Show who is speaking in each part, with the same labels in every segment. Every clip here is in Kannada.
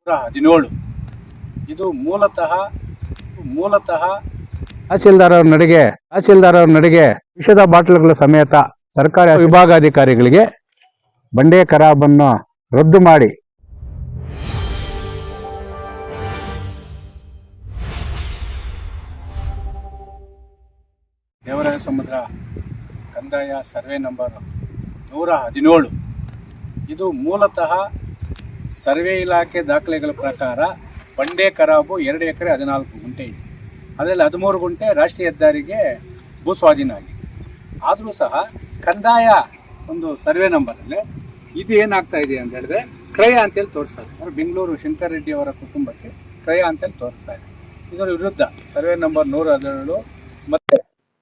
Speaker 1: 17 ಇದು ಮೂಲತಃ
Speaker 2: ತಹಸೀಲ್ದಾರ್ ಅವ್ರ ನಡೆಗೆ ವಿಷದ ಬಾಟಲ್ಗಳ ಸಮೇತ ಸರ್ಕಾರಿ ವಿಭಾಗಾಧಿಕಾರಿಗಳಿಗೆ ಬಂಡೆ ಖರಾಬನ್ನು ರದ್ದು ಮಾಡಿ
Speaker 1: ದೇವರಾಯ ಸಮುದ್ರ ಕಂದಾಯ ಸರ್ವೆ ನಂಬರ್ 117 ಇದು ಮೂಲತಃ ಸರ್ವೆ ಇಲಾಖೆ ದಾಖಲೆಗಳ ಪ್ರಕಾರ ಬಂಡೆ ಖರಾಬು 2 ಎಕರೆ 14 ಗುಂಟೆ ಇದೆ. ಅದರಲ್ಲಿ 13 ಗುಂಟೆ ರಾಷ್ಟ್ರೀಯ ಹೆದ್ದಾರಿಗೆ ಭೂಸ್ವಾಧೀನ ಆಗಿದೆ. ಆದರೂ ಸಹ ಕಂದಾಯ ಒಂದು ಸರ್ವೆ ನಂಬರಲ್ಲಿ ಇದು ಏನಾಗ್ತಾ ಇದೆ ಅಂತ ಹೇಳಿದ್ರೆ ಕ್ರಯ ಅಂತೇಳಿ ತೋರಿಸ್ತಾ ಇದೆ. ಬೆಂಗಳೂರು ಶಂಕರ್ ರೆಡ್ಡಿ ಅವರ ಕುಟುಂಬಕ್ಕೆ ಕ್ರಯ ಅಂತೇಳಿ ತೋರಿಸ್ತಾ ಇದೆ. ಇದರ ವಿರುದ್ಧ ಸರ್ವೆ ನಂಬರ್ 117 ಮತ್ತು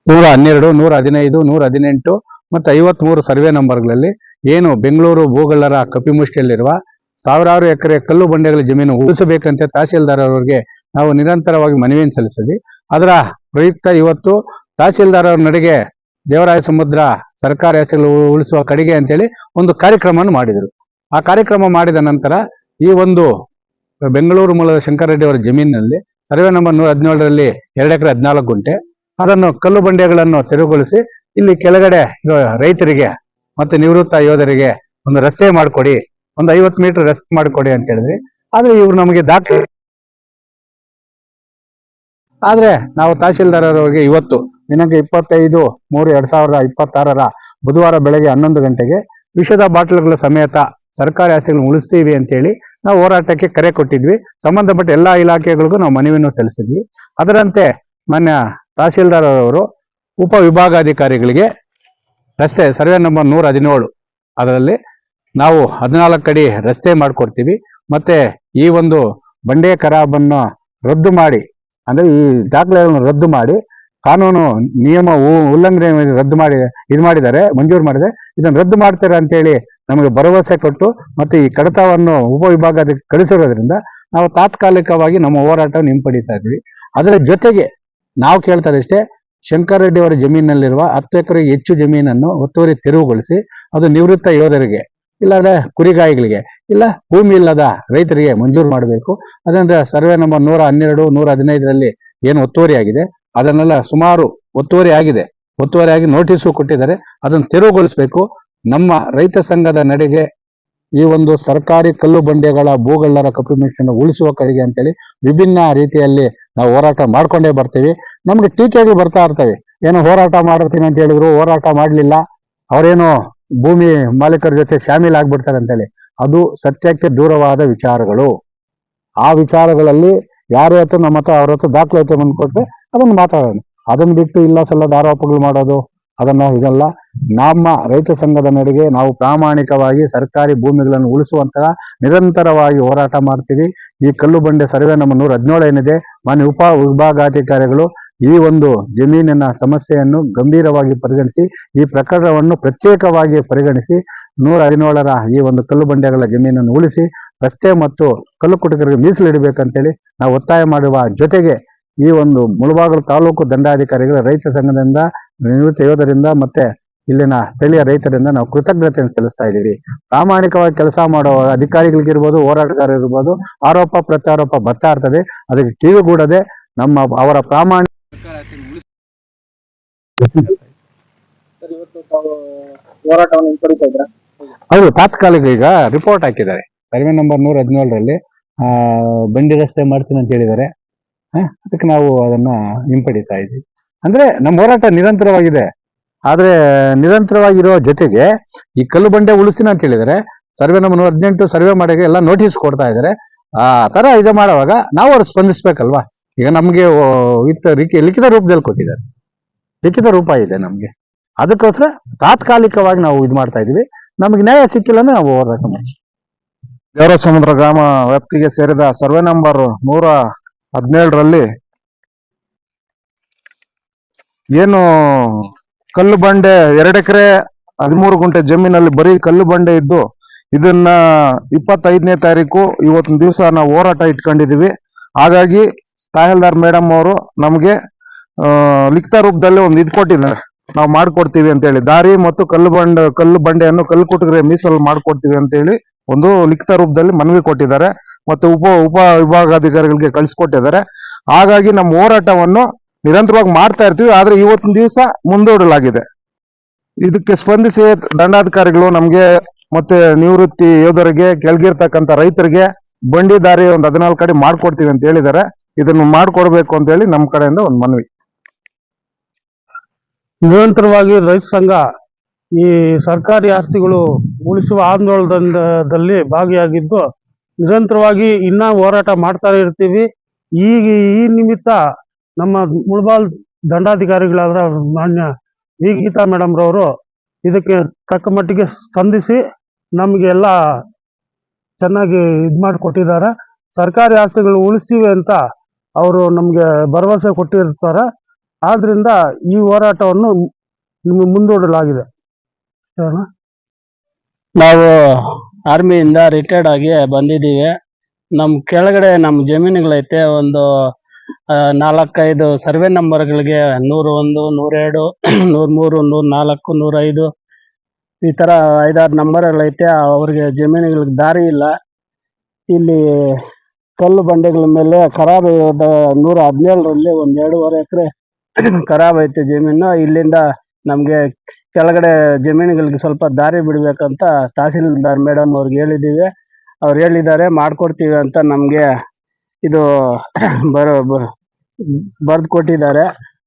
Speaker 2: 112, 115, 118 ಮತ್ತು 53 ಸರ್ವೆ ನಂಬರ್ಗಳಲ್ಲಿ ಏನು ಬೆಂಗಳೂರು ಭೂಗಳ್ಳರ ಕಪಿಮುಷ್ಟಿಯಲ್ಲಿರುವ ಸಾವಿರಾರು ಎಕರೆ ಕಲ್ಲು ಬಂಡೆಗಳ ಜಮೀನು ಉಳಿಸಬೇಕಂತೆ ತಹಸೀಲ್ದಾರ್ ಅವರಿಗೆ ನಾವು ನಿರಂತರವಾಗಿ ಮನವಿಯನ್ನು ಸಲ್ಲಿಸಿದ್ವಿ. ಅದರ ಪ್ರಯುಕ್ತ ಇವತ್ತು ತಹಸೀಲ್ದಾರ್ ಅವ್ರ ನಡೆಗೆ ದೇವರಾಯ ಸಮುದ್ರ ಸರ್ಕಾರಿ ಆಸ್ತಿಗಳು ಉಳಿಸುವ ಕಡೆಗೆ ಅಂತೇಳಿ ಒಂದು ಕಾರ್ಯಕ್ರಮವನ್ನು ಮಾಡಿದರು. ಆ ಕಾರ್ಯಕ್ರಮ ಮಾಡಿದ ನಂತರ ಈ ಒಂದು ಬೆಂಗಳೂರು ಮೂಲದ ಶಂಕರ್ ರೆಡ್ಡಿ ಅವರ ಜಮೀನಿನಲ್ಲಿ ಸರ್ವೆ ನಂಬರ್ 117ರಲ್ಲಿ 2 ಎಕರೆ 14 ಗುಂಟೆ ಅದನ್ನು ಕಲ್ಲು ಬಂಡೆಗಳನ್ನು ತೆರವುಗೊಳಿಸಿ ಇಲ್ಲಿ ಕೆಳಗಡೆ ರೈತರಿಗೆ ಮತ್ತು ನಿವೃತ್ತ ಯೋಧರಿಗೆ ಒಂದು ರಸ್ತೆ ಮಾಡಿಕೊಡಿ, ಒಂದು 50 ಮೀಟರ್ ರಸ್ತೆ ಮಾಡಿಕೊಡಿ ಅಂತ ಹೇಳಿದ್ರಿ. ಆದ್ರೆ ಇವ್ರು ನಮಗೆ ದಾಖಲೆ ಆದ್ರೆ ನಾವು ತಹಸೀಲ್ದಾರ್ ಅವರಿಗೆ ಇವತ್ತು ದಿನಾಂಕ 25/3/2026 ಬುಧವಾರ ಬೆಳಗ್ಗೆ 11 ಗಂಟೆಗೆ ವಿಷದ ಬಾಟಲ್ಗಳ ಸಮೇತ ಸರ್ಕಾರಿ ಆಸ್ತಿಗಳನ್ನು ಉಳಿಸ್ತೀವಿ ಅಂತೇಳಿ ನಾವು ಹೋರಾಟಕ್ಕೆ ಕರೆ ಕೊಟ್ಟಿದ್ವಿ. ಸಂಬಂಧಪಟ್ಟ ಎಲ್ಲಾ ಇಲಾಖೆಗಳಿಗೂ ನಾವು ಮನವಿಯನ್ನು ಸಲ್ಲಿಸಿದ್ವಿ. ಅದರಂತೆ ಮಾನ್ಯ ತಹಸೀಲ್ದಾರ್ ಅವರು ಉಪವಿಭಾಗಾಧಿಕಾರಿಗಳಿಗೆ ರಸ್ತೆ ಸರ್ವೆ ನಂಬರ್ 117 ಅದರಲ್ಲಿ ನಾವು 14 ಅಡಿ ರಸ್ತೆ ಮಾಡಿಕೊಡ್ತೀವಿ, ಮತ್ತೆ ಈ ಒಂದು ಬಂಡೆ ಖರಾಬನ್ನು ರದ್ದು ಮಾಡಿ, ಅಂದ್ರೆ ಈ ದಾಖಲೆಗಳನ್ನು ರದ್ದು ಮಾಡಿ ಕಾನೂನು ನಿಯಮ ಉಲ್ಲಂಘನೆ ರದ್ದು ಮಾಡಿ ಮಂಜೂರು ಮಾಡಿದೆ, ಇದನ್ನು ರದ್ದು ಮಾಡ್ತಾರೆ ಅಂತೇಳಿ ನಮಗೆ ಭರವಸೆ ಕೊಟ್ಟು ಮತ್ತೆ ಈ ಕಡತವನ್ನು ಉಪವಿಭಾಗಕ್ಕೆ ಕಳಿಸಿರೋದ್ರಿಂದ ನಾವು ತಾತ್ಕಾಲಿಕವಾಗಿ ನಮ್ಮ ಹೋರಾಟವನ್ನು ಹಿಂಪಡಿತಾ ಇದ್ವಿ. ಅದರ ಜೊತೆಗೆ ನಾವು ಕೇಳ್ತಾ ಇಷ್ಟೇ, ಶಂಕರ್ ರೆಡ್ಡಿ ಅವರ ಜಮೀನಿನಲ್ಲಿರುವ 10 ಎಕರೆಗೆ ಹೆಚ್ಚು ಜಮೀನನ್ನು ಒತ್ತುವರಿ ತೆರವುಗೊಳಿಸಿ ಅದು ನಿವೃತ್ತ ಯೋಧರಿಗೆ ಇಲ್ಲಾಂದ್ರೆ ಕುರಿಗಾಯಿಗಳಿಗೆ ಇಲ್ಲ ಭೂಮಿ ಇಲ್ಲದ ರೈತರಿಗೆ ಮಂಜೂರು ಮಾಡಬೇಕು. ಅದಂದ್ರೆ ಸರ್ವೆ ನಂಬರ್ 112, 115ರಲ್ಲಿ ಏನು ಒತ್ತುವರಿ ಆಗಿದೆ ಅದನ್ನೆಲ್ಲ ಸುಮಾರು ಒತ್ತುವರಿಯಾಗಿ ನೋಟಿಸು ಕೊಟ್ಟಿದ್ದಾರೆ, ಅದನ್ನು ತೆರವುಗೊಳಿಸಬೇಕು. ನಮ್ಮ ರೈತ ಸಂಘದ ನಡೆಗೆ ಈ ಒಂದು ಸರ್ಕಾರಿ ಕಲ್ಲು ಬಂಡೆಗಳ ಭೂಗಳ್ಳರ ಕಪಿಮುಷ್ಟಿಯನ್ನು ಉಳಿಸುವ ಕಡೆಗೆ ಅಂತೇಳಿ ವಿಭಿನ್ನ ರೀತಿಯಲ್ಲಿ ನಾವು ಹೋರಾಟ ಮಾಡ್ಕೊಂಡೇ ಬರ್ತೀವಿ. ನಮ್ಗೆ ಟೀಕೆಗಳು ಬರ್ತಾ ಇರ್ತವೆ, ಏನೋ ಹೋರಾಟ ಮಾಡ್ತೀನಿ ಅಂತ ಹೇಳಿದ್ರು, ಹೋರಾಟ ಮಾಡ್ಲಿಲ್ಲ, ಅವರೇನೋ ಭೂಮಿ ಮಾಲೀಕರ ಜೊತೆ ಶಾಮೀಲ್ ಆಗ್ಬಿಡ್ತಾರೆ ಅಂತೇಳಿ. ಅದು ಸತ್ಯಕ್ಕೆ ದೂರವಾದ ವಿಚಾರಗಳು. ಆ ವಿಚಾರಗಳಲ್ಲಿ ಯಾರ ಹತ್ರ ನಮ್ಮ ಹತ್ರ ಅವ್ರ ಹತ್ರ ದಾಖಲೆ ಬಂದ್ಕೊಟ್ರೆ ಅದನ್ನು ಮಾತಾಡೋಣ. ಅದನ್ನು ಬಿಟ್ಟು ಇಲ್ಲ ಸಲ್ಲದ ಆರೋಪಗಳು ಮಾಡೋದು ಇದೆಲ್ಲ ನಮ್ಮ ರೈತ ಸಂಘದ ನಡೆಗೆ ನಾವು ಪ್ರಾಮಾಣಿಕವಾಗಿ ಸರ್ಕಾರಿ ಭೂಮಿಗಳನ್ನು ಉಳಿಸುವಂತಹ ನಿರಂತರವಾಗಿ ಹೋರಾಟ ಮಾಡ್ತೀವಿ. ಈ ಕಲ್ಲು ಬಂಡೆ ಸರ್ವೆ ನಂಬರ್ 117 ಏನಿದೆ, ಮಾನ್ಯ ಉಪ ವಿಭಾಗಾಧಿಕಾರಿಗಳು ಈ ಒಂದು ಜಮೀನಿನ ಸಮಸ್ಯೆಯನ್ನು ಗಂಭೀರವಾಗಿ ಪರಿಗಣಿಸಿ ಈ ಪ್ರಕರಣವನ್ನು ಪ್ರತ್ಯೇಕವಾಗಿ ಪರಿಗಣಿಸಿ 117ರ ಈ ಒಂದು ಕಲ್ಲು ಬಂಡೆಗಳ ಜಮೀನನ್ನು ಉಳಿಸಿ ರಸ್ತೆ ಮತ್ತು ಕಲ್ಲು ಕುಟುಕರಿಗೆ ಮೀಸಲಿಡಬೇಕಂತೇಳಿ ನಾವು ಒತ್ತಾಯ ಮಾಡುವ ಜೊತೆಗೆ ಈ ಒಂದು ಮುಳಬಾಗಿಲು ತಾಲೂಕು ದಂಡಾಧಿಕಾರಿಗಳ ರೈತ ಸಂಘದಿಂದ, ನಿವೃತ್ತ ಯೋಧರಿಂದ ಮತ್ತೆ ಇಲ್ಲಿನ ಸ್ಥಳೀಯ ರೈತರಿಂದ ನಾವು ಕೃತಜ್ಞತೆಯನ್ನು ಸಲ್ಲಿಸ್ತಾ ಇದ್ದೀವಿ. ಪ್ರಾಮಾಣಿಕವಾಗಿ ಕೆಲಸ ಮಾಡುವ ಅಧಿಕಾರಿಗಳಿಗಿರ್ಬೋದು, ಹೋರಾಟಗಾರರಿರ್ಬೋದು, ಆರೋಪ ಪ್ರತ್ಯಾರೋಪ ಬರ್ತಾ ಇರ್ತದೆ, ಅದಕ್ಕೆ ಕಿವಿಗೂಡದೆ ಅವರ ಪ್ರಾಮಾಣಿಕ ಹೌದು ತಾತ್ಕಾಲಿಕ ಈಗ ರಿಪೋರ್ಟ್ ಹಾಕಿದ್ದಾರೆ. ಸರ್ವೆ ನಂಬರ್ 117ರಲ್ಲಿ ಬಂಡಿ ರಸ್ತೆ ಮಾಡ್ತೀನಿ ಅಂತ ಹೇಳಿದ್ದಾರೆ. ಅದಕ್ಕೆ ನಾವು ಅದನ್ನ ಹಿಂಪಡಿತಾ ಇದ್ದೀವಿ. ಅಂದ್ರೆ ನಮ್ಮ ಹೋರಾಟ ನಿರಂತರವಾಗಿದೆ. ಆದ್ರೆ ನಿರಂತರವಾಗಿರೋ ಜೊತೆಗೆ ಈ ಕಲ್ಲು ಬಂಡೆ ಉಳಿಸಿನ ಅಂತ ಹೇಳಿದರೆ ಸರ್ವೆ ನಂಬರ್ 118 ಸರ್ವೆ ಮಾಡೋಕೆ ಎಲ್ಲ ನೋಟಿಸ್ ಕೊಡ್ತಾ ಇದ್ದಾರೆ. ಆ ತರ ಇದು ಮಾಡುವಾಗ ನಾವು ಅವ್ರು ಸ್ಪಂದಿಸ್ಬೇಕಲ್ವಾ. ಈಗ ನಮ್ಗೆ ಲಿಖಿತ ರೂಪದಲ್ಲಿ ಕೊಟ್ಟಿದ್ದಾರೆ, ಲಿಖಿತ ರೂಪ ಇದೆ ನಮ್ಗೆ. ಅದಕ್ಕೋಸ್ಕರ ತಾತ್ಕಾಲಿಕವಾಗಿ ನಾವು ಇದು ಮಾಡ್ತಾ ಇದೀವಿ. ನಮ್ಗೆ ನ್ಯಾಯ ಸಿಕ್ಕಿಲ್ಲ ಅಂದ್ರೆ ನಾವು ಹೋರಾಟ ಮಾಡ್ತೀವಿ.
Speaker 3: ದೇವರಾಯ ಸಮುದ್ರ ಗ್ರಾಮ ವ್ಯಾಪ್ತಿಗೆ ಸೇರಿದ ಸರ್ವೆ ನಂಬರ್ 117ರಲ್ಲಿ ಏನು ಕಲ್ಲು ಬಂಡೆ 2 ಎಕರೆ 13 ಗುಂಟೆ ಜಮೀನಲ್ಲಿ ಬರೀ ಕಲ್ಲು ಬಂಡೆ ಇದ್ದು ಇದನ್ನ 25ನೇ ತಾರೀಕು ಇವತ್ತಿನ ದಿವಸ ನಾವು ಹೋರಾಟ ಇಟ್ಕೊಂಡಿದೀವಿ. ಹಾಗಾಗಿ ತಹಸೀಲ್ದಾರ್ ಮೇಡಮ್ ಅವರು ನಮ್ಗೆ ಲಿಖಿತ ರೂಪದಲ್ಲಿ ಒಂದು ಇದು ಕೊಟ್ಟಿದ್ದಾರೆ, ನಾವು ಮಾಡ್ಕೊಡ್ತೀವಿ ಅಂತ ಹೇಳಿ. ದಾರಿ ಮತ್ತು ಕಲ್ಲು ಬಂಡೆಯನ್ನು ಕಲ್ಲು ಕುಟುಕರಿಗೆ ಮೀಸಲು ಮಾಡ್ಕೊಡ್ತೀವಿ ಅಂತ ಹೇಳಿ ಒಂದು ಲಿಖಿತ ರೂಪದಲ್ಲಿ ಮನವಿ ಕೊಟ್ಟಿದ್ದಾರೆ. ಮತ್ತೆ ಉಪ ವಿಭಾಗಾಧಿಕಾರಿಗಳಿಗೆ ಕಳಿಸ್ಕೊಟ್ಟಿದ್ದಾರೆ. ಹಾಗಾಗಿ ನಮ್ಮ ಹೋರಾಟವನ್ನು ನಿರಂತರವಾಗಿ ಮಾಡ್ತಾ ಇರ್ತೀವಿ. ಆದ್ರೆ ಇವತ್ತಿನ ದಿವಸ ಮುಂದೂಡಲಾಗಿದೆ. ಇದಕ್ಕೆ ಸ್ಪಂದಿಸಿ ದಂಡಾಧಿಕಾರಿಗಳು ನಮ್ಗೆ ಮತ್ತೆ ನಿವೃತ್ತಿ ಯೋಧರಿಗೆ, ಕೆಳಗಿರ್ತಕ್ಕಂಥ ರೈತರಿಗೆ ಬಂಡಿ ದಾರಿ ಒಂದು 14 ಅಡಿ ಮಾಡ್ಕೊಡ್ತೀವಿ ಅಂತ ಹೇಳಿದ್ದಾರೆ. ಇದನ್ನು ಮಾಡ್ಕೊಡ್ಬೇಕು ಅಂತ ಹೇಳಿ ನಮ್ಮ ಕಡೆಯಿಂದ ಒಂದು ಮನವಿ.
Speaker 4: ನಿರಂತರವಾಗಿ ರೈತ ಸಂಘ ಈ ಸರ್ಕಾರಿ ಆಸ್ತಿಗಳು ಉಳಿಸುವ ಆಂದೋಲನದಲ್ಲಿ ಭಾಗಿಯಾಗಿದ್ದು ನಿರಂತರವಾಗಿ ಇನ್ನ ಹೋರಾಟ ಮಾಡ್ತಾನೆ ಇರ್ತೀವಿ. ಈ ನಿಮಿತ್ತ ನಮ್ಮ ಮುಳಬಾಲ್ ದಂಡಾಧಿಕಾರಿಗಳಾದ ಮಾನ್ಯ ವಿ ಗೀತಾ ಮೇಡಮ್ ರವರು ಇದಕ್ಕೆ ತಕ್ಕ ಮಟ್ಟಿಗೆ ಸ್ಪಂದಿಸಿ ನಮಗೆಲ್ಲ ಚೆನ್ನಾಗಿ ಮಾಡಿಕೊಟ್ಟಿದ್ದಾರೆ. ಸರ್ಕಾರಿ ಆಸ್ತಿಗಳು ಉಳಿಸ್ತೀವಿ ಅಂತ ಅವರು ನಮಗೆ ಭರವಸೆ ಕೊಟ್ಟಿರ್ತಾರೆ. ಆದ್ರಿಂದ ಈ ಹೋರಾಟವನ್ನು ಮುಂದೂಡಲಾಗಿದೆ.
Speaker 5: ನಾವು ಆರ್ಮಿಯಿಂದ ರಿಟೈರ್ಡ್ ಆಗಿ ಬಂದಿದ್ದೀವಿ. ನಮ್ಮ ಕೆಳಗಡೆ ನಮ್ಮ ಜಮೀನುಗಳೈತೆ. ಒಂದು 4-5 ಸರ್ವೆ ನಂಬರ್ಗಳಿಗೆ 101, 102, 103, 104, 105 ಈ ಥರ 5-6 ನಂಬರ್ಗಳೈತೆ. ಅವ್ರಿಗೆ ಜಮೀನುಗಳಿಗೆ ದಾರಿ ಇಲ್ಲ. ಇಲ್ಲಿ ಕಲ್ಲು ಬಂಡೆಗಳ ಮೇಲೆ ಖರಾಬ್ 117ರಲ್ಲಿ ಒಂದು 2.5 ಎಕರೆ ಖರಾಬ್ ಐತೆ ಜಮೀನು. ಇಲ್ಲಿಂದ ನಮಗೆ ಕೆಳಗಡೆ ಜಮೀನುಗಳಿಗೆ ಸ್ವಲ್ಪ ದಾರಿ ಬಿಡ್ಬೇಕಂತ ತಹಸೀಲ್ದಾರ್ ಮೇಡಮ್ ಅವ್ರಿಗೆ ಹೇಳಿದ್ದೀವಿ. ಅವ್ರು ಹೇಳಿದ್ದಾರೆ ಮಾಡ್ಕೊಡ್ತೀವಿ ಅಂತ ನಮಗೆ ಇದು ಬರೆದು ಕೊಟ್ಟಿದ್ದಾರೆ.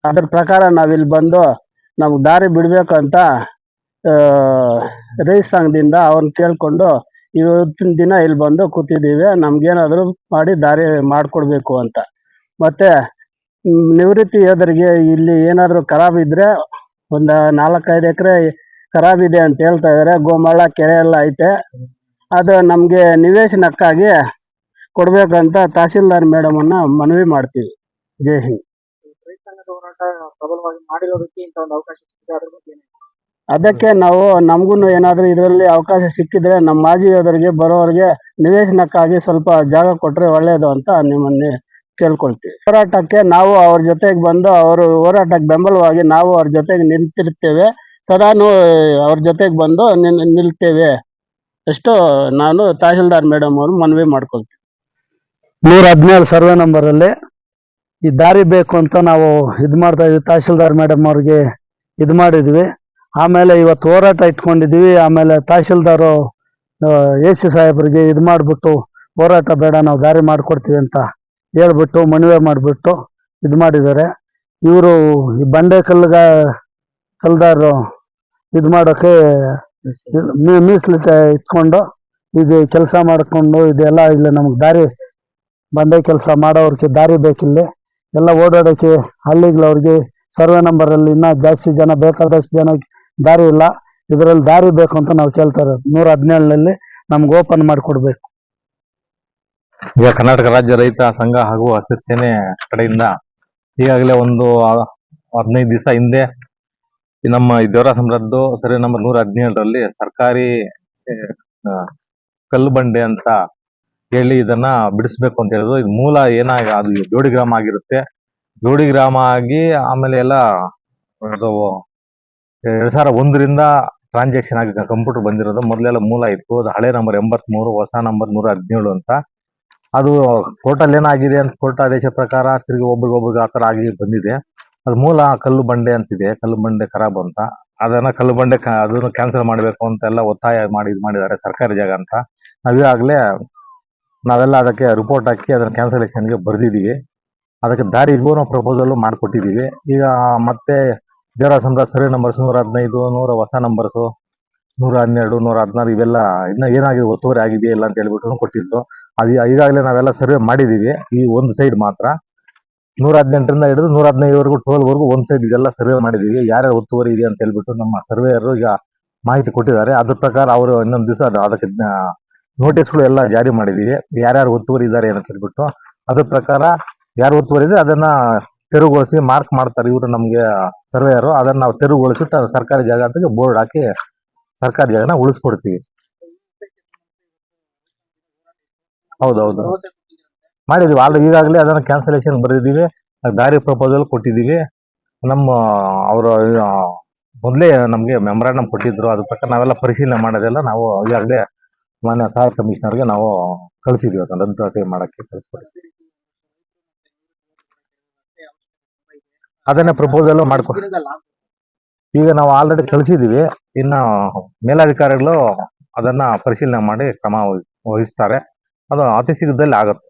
Speaker 5: ಅದ್ರ ಪ್ರಕಾರ ನಾವಿಲ್ಲಿ ಬಂದು ನಮ್ಗೆ ದಾರಿ ಬಿಡ್ಬೇಕಂತ ರೈತ ಸಂಘದಿಂದ ಅವ್ರನ್ನ ಕೇಳ್ಕೊಂಡು ಇವತ್ತಿನ ದಿನ ಇಲ್ಲಿ ಬಂದು ಕೂತಿದ್ದೀವಿ. ನಮ್ಗೇನಾದರೂ ಮಾಡಿ ದಾರಿ ಮಾಡಿಕೊಡ್ಬೇಕು ಅಂತ. ಮತ್ತೆ ನಿವೃತ್ತಿ ಯೋಧರಿಗೆ ಇಲ್ಲಿ ಏನಾದರೂ ಖರಾಬ್ ಇದ್ರೆ ಒಂದು 4-5 ಎಕರೆ ಖರಾಬ್ ಇದೆ ಅಂತ ಹೇಳ್ತಾ ಇದ್ದಾರೆ. ಗೋಮಾಳ ಕೆರೆ ಎಲ್ಲ ಐತೆ. ಅದು ನಮಗೆ ನಿವೇಶನಕ್ಕಾಗಿ ಕೊಡ್ಬೇಕಂತ ತಹಸೀಲ್ದಾರ್ ಮೇಡಮ್ ಅನ್ನ ಮನವಿ ಮಾಡ್ತೀವಿ. ಜೈ ಹಿಂದ್. ಅದಕ್ಕೆ ನಾವು ನಮಗೂ ಏನಾದರೂ ಇದರಲ್ಲಿ ಅವಕಾಶ ಸಿಕ್ಕಿದ್ರೆ ನಮ್ಮ ಮಾಜಿ ಯೋಧರಿಗೆ ಬರೋರಿಗೆ ನಿವೇಶನಕ್ಕಾಗಿ ಸ್ವಲ್ಪ ಜಾಗ ಕೊಟ್ರೆ ಒಳ್ಳೇದು ಅಂತ ನಿಮ್ಮನ್ನೇ ಕೇಳ್ಕೊಳ್ತೀವಿ. ಹೋರಾಟಕ್ಕೆ ನಾವು ಅವ್ರ ಜೊತೆಗೆ ಬಂದು ಅವರು ಹೋರಾಟಕ್ಕೆ ಬೆಂಬಲವಾಗಿ ನಾವು ಅವ್ರ ಜೊತೆಗೆ ನಿಂತಿರ್ತೇವೆ. ಸದಾನು ಅವ್ರ ಜೊತೆಗೆ ಬಂದು ನಿಲ್ತೇವೆ ಅಷ್ಟು ನಾನು ತಹಸೀಲ್ದಾರ್ ಮೇಡಮ್ ಅವರು ಮನವಿ ಮಾಡ್ಕೊಳ್ತೀವಿ.
Speaker 4: 117 ಸರ್ವೆ ನಂಬರಲ್ಲಿ ಈ ದಾರಿ ಬೇಕು ಅಂತ ನಾವು ಮಾಡ್ತಾ ಇದ್ವಿ. ತಹಸೀಲ್ದಾರ್ ಮೇಡಮ್ ಅವ್ರಿಗೆ ಮಾಡಿದ್ವಿ. ಆಮೇಲೆ ಇವತ್ತು ಹೋರಾಟ ಇಟ್ಕೊಂಡಿದ್ವಿ. ಆಮೇಲೆ ತಹಸೀಲ್ದಾರು AC ಸಾಹೇಬ್ರಿಗೆ ಮಾಡಿಬಿಟ್ಟು ಹೋರಾಟ ಬೇಡ, ನಾವು ದಾರಿ ಮಾಡಿಕೊಡ್ತೀವಿ ಅಂತ ಹೇಳ್ಬಿಟ್ಟು ಮನವಿ ಮಾಡಿಬಿಟ್ಟು ಮಾಡಿದ್ದಾರೆ. ಇವರು ಈ ಬಂಡೆ ಕಲ್ದಾರು ಮಾಡೋಕ್ಕೆ ಮೀಸಲಿತೆ ಇಟ್ಕೊಂಡು ಇದು ಕೆಲಸ ಮಾಡಿಕೊಂಡು ಇದೆಲ್ಲ ಇಲ್ಲ. ನಮಗೆ ದಾರಿ ಬಂಡೆ ಕೆಲಸ ಮಾಡೋರಿಗೆ ದಾರಿ ಬೇಕಿಲ್ಲಿ ಎಲ್ಲ ಓಡಾಡೋಕ್ಕೆ. ಹಳ್ಳಿಗಳವ್ರಿಗೆ ಸರ್ವೆ ನಂಬರಲ್ಲಿ ಇನ್ನೂ ಜಾಸ್ತಿ ಜನ, ಬೇಕಾದಷ್ಟು ಜನ ದಾರಿ ಇಲ್ಲ. ಇದರಲ್ಲಿ ದಾರಿ ಬೇಕು ಅಂತ ನಾವು ಕೇಳ್ತಾ ಇರೋದು. 117ನಲ್ಲಿ ನಮ್ಗೆ ಓಪನ್ ಮಾಡಿಕೊಡ್ಬೇಕು.
Speaker 6: ಈಗ ಕರ್ನಾಟಕ ರಾಜ್ಯ ರೈತ ಸಂಘ ಹಾಗೂ ಹಸಿರು ಸೇನೆ ಕಡೆಯಿಂದ ಈಗಾಗಲೇ ಒಂದು 15 ದಿವಸ ಹಿಂದೆ ನಮ್ಮ ದೇವರ ಸಂರದ್ದು ಸರ್ವೆ ನಂಬರ್ 117ರಲ್ಲಿ ಸರ್ಕಾರಿ ಕಲ್ಲು ಬಂಡೆ ಅಂತ ಹೇಳಿ ಇದನ್ನ ಬಿಡಿಸ್ಬೇಕು ಅಂತ ಹೇಳಿದ್ರು. ಇದು ಮೂಲ ಅದು ಜೋಡಿ ಗ್ರಾಮ ಆಗಿರುತ್ತೆ. ಜೋಡಿ ಗ್ರಾಮ ಆಗಿ ಆಮೇಲೆ ಎಲ್ಲ 2001ರಿಂದ ಟ್ರಾನ್ಸಾಕ್ಷನ್ ಆಗಿ ಕಂಪ್ಯೂಟರ್ ಬಂದಿರೋದು. ಮೊದಲೆಲ್ಲ ಮೂಲ ಇತ್ತು. ಅದು ಹಳೆ ನಂಬರ್ 83, ಹೊಸ ನಂಬರ್ 117 ಅಂತ. ಅದು ಟೋಟಲ್ ಏನಾಗಿದೆ ಅಂತ ಕೋರ್ಟ್ ಆದೇಶ ಪ್ರಕಾರ ತಿರುಗಿ ಒಬ್ರಿಗೊಬ್ರಿಗೆ ಆ ಥರ ಆಗಿ ಬಂದಿದೆ. ಅದು ಮೂಲ ಕಲ್ಲು ಬಂಡೆ ಅಂತಿದೆ, ಕಲ್ಲು ಬಂಡೆ ಖರಾಬ್ ಅಂತ. ಅದನ್ನ ಕಲ್ಲು ಬಂಡೆ ಅದನ್ನು ಕ್ಯಾನ್ಸಲ್ ಮಾಡಬೇಕು ಅಂತ ಎಲ್ಲ ಒತ್ತಾಯ ಮಾಡಿದ್ದಾರೆ, ಸರ್ಕಾರಿ ಜಾಗ ಅಂತ. ನಾವೆಲ್ಲ ಅದಕ್ಕೆ ರಿಪೋರ್ಟ್ ಹಾಕಿ ಅದನ್ನ ಕ್ಯಾನ್ಸಲೇಷನ್ಗೆ ಬರ್ದಿದ್ದೀವಿ. ಅದಕ್ಕೆ ದಾರಿಗೂ ನಾವು ಪ್ರಪೋಸಲ್ ಮಾಡಿಕೊಟ್ಟಿದ್ದೀವಿ. ಈಗ ಮತ್ತೆ ದೇವರ ಸಂರಕ್ಷ ಸರ್ವೆ ನಂಬರ್ಸ್ 115, 100 ಹೊಸ ನಂಬರ್ಸು 112, 116 ಇವೆಲ್ಲ ಇನ್ನ ಏನಾಗಿದೆ ಒತ್ತುವರಿ ಆಗಿದೆ ಇಲ್ಲ ಅಂತ ಹೇಳ್ಬಿಟ್ಟು ಕೊಟ್ಟಿದ್ದು. ಅದು ಈಗಾಗಲೇ ನಾವೆಲ್ಲ ಸರ್ವೆ ಮಾಡಿದ್ದೀವಿ. ಈ ಒಂದು ಸೈಡ್ ಮಾತ್ರ 118ರಿಂದ ಹಿಡಿದು 115ವರೆಗೂ ಟೋಲ್ವರೆಗೂ ಒಂದು ಸೈಡ್ ಇದೆಲ್ಲ ಸರ್ವೆ ಮಾಡಿದ್ದೀವಿ. ಯಾರ್ಯಾರು ಒತ್ತುವರಿ ಇದೆ ಅಂತ ಹೇಳ್ಬಿಟ್ಟು ನಮ್ಮ ಸರ್ವೇಯರು ಈಗ ಮಾಹಿತಿ ಕೊಟ್ಟಿದ್ದಾರೆ. ಅದ್ರ ಪ್ರಕಾರ ಅವರು ಇನ್ನೊಂದು ದಿವಸ ಅದಕ್ಕೆ ನೋಟಿಸ್ಗಳು ಎಲ್ಲ ಜಾರಿ ಮಾಡಿದ್ದೀವಿ. ಯಾರ್ಯಾರು ಒತ್ತುವರಿ ಇದ್ದಾರೆ ಅಂತ ಹೇಳ್ಬಿಟ್ಟು ಅದ್ರ ಪ್ರಕಾರ ಯಾರು ಒತ್ತುವರಿ ಇದೆ ಅದನ್ನ ತೆರವುಗೊಳಿಸಿ ಮಾರ್ಕ್ ಮಾಡ್ತಾರೆ ಇವರು ನಮ್ಗೆ ಸರ್ವೇಯರು. ಅದನ್ನ ನಾವು ತೆರವುಗೊಳಿಸಿ ಸರ್ಕಾರಿ ಜಾಗ ಅಂತ ಬೋರ್ಡ್ ಹಾಕಿ ಸರ್ಕಾರಿ ಜಾಗನ ಉಳಿಸ್ಕೊಡ್ತೀವಿ. ಹೌದೌದು ಮಾಡಿದೀವಿ. ಈಗಾಗಲೇ ಅದನ್ನ ಕ್ಯಾನ್ಸಲೇಷನ್ ಬರೆದಿದ್ದೀವಿ. ದಾರಿ ಪ್ರಪೋಸಲ್ ಕೊಟ್ಟಿದ್ದೀವಿ. ನಮ್ಮ ಅವರು ಮೊದಲೇ ನಮ್ಗೆ ಮೆಮೊರಾಂಡಮ್ ಕೊಟ್ಟಿದ್ರು. ಅದ್ರ ಪ್ರಕಾರ ನಾವೆಲ್ಲ ಪರಿಶೀಲನೆ ಮಾಡೋದೆಲ್ಲ ನಾವು ಈಗಾಗಲೇ ಮಾನ್ಯ ಸಹಾಯಕ ಕಮಿಷನರ್ಗೆ ನಾವು ಕಳಿಸಿದ್ವಿ ಅದನ್ನ ರದ್ದುಪಡಿಸಿ ಮಾಡಕ್ಕೆ ಕಳಿಸ್ಕೊಡ್ತೀವಿ. ಅದನ್ನ ಪ್ರಪೋಸಲ್ ಮಾಡ್ಕೊಡಿ. ಈಗ ನಾವು ಆಲ್ರೆಡಿ ಕಳಿಸಿದೀವಿ, ಇನ್ನು ಮೇಲಾಧಿಕಾರಿಗಳು ಅದನ್ನ ಪರಿಶೀಲನೆ ಮಾಡಿ ಕ್ರಮ ವಹಿಸ್ತಾರೆ. ಅದು ಅತಿ ಶೀಘ್ರದಲ್ಲಿ ಆಗುತ್ತೆ.